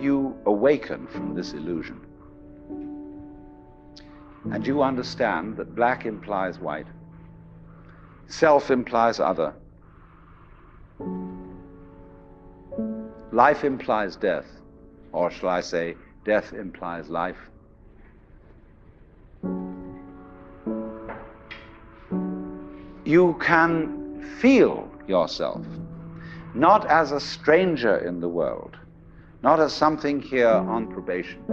you awaken from this illusion and you understand that black implies white, self implies other, life implies death, or shall I say, death implies life, you can feel yourself not as a stranger in the world, not as something here on probation,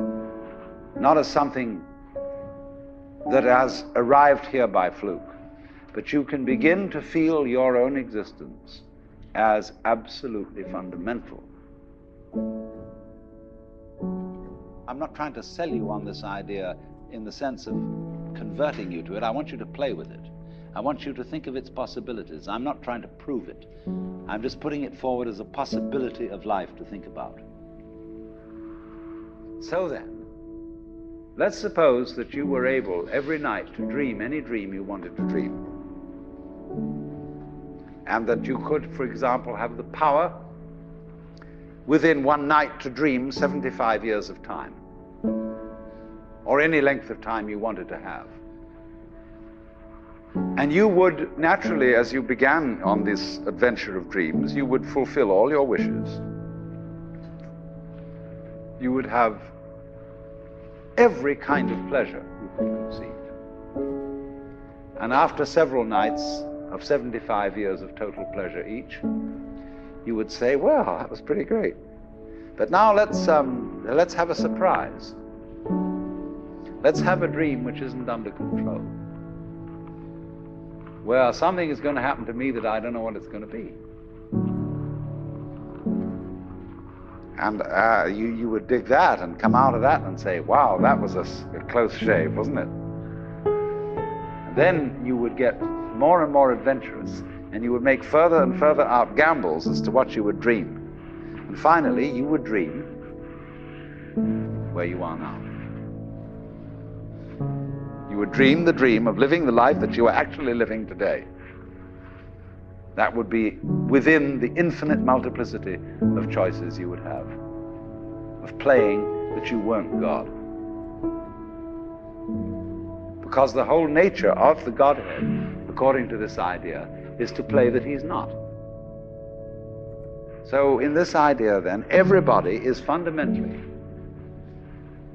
not as something that has arrived here by fluke, but you can begin to feel your own existence as absolutely fundamental. I'm not trying to sell you on this idea in the sense of converting you to it. I want you to play with it. I want you to think of its possibilities. I'm not trying to prove it. I'm just putting it forward as a possibility of life to think about. So then, let's suppose that you were able every night to dream any dream you wanted to dream. And that you could, for example, have the power within one night to dream 75 years of time, or any length of time you wanted to have. And you would naturally, as you began on this adventure of dreams, you would fulfill all your wishes. You would have every kind of pleasure you could conceive. And after several nights of 75 years of total pleasure each, you would say, well, that was pretty great. But now let's have a surprise. Let's have a dream which isn't under control. Well, something is going to happen to me that I don't know what it's going to be. And you would dig that and come out of that and say, wow, that was a close shave, wasn't it? And then you would get more and more adventurous, and you would make further and further out gambles as to what you would dream. And finally, you would dream where you are now. You would dream the dream of living the life that you are actually living today. That would be within the infinite multiplicity of choices you would have, of playing that you weren't God. Because the whole nature of the Godhead, according to this idea, is to play that he's not. So in this idea then, everybody is fundamentally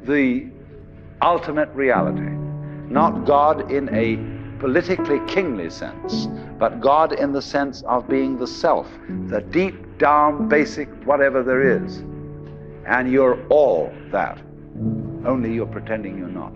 the ultimate reality, not God in a politically kingly sense, but God in the sense of being the self, the deep down basic whatever there is. And you're all that, only you're pretending you're not.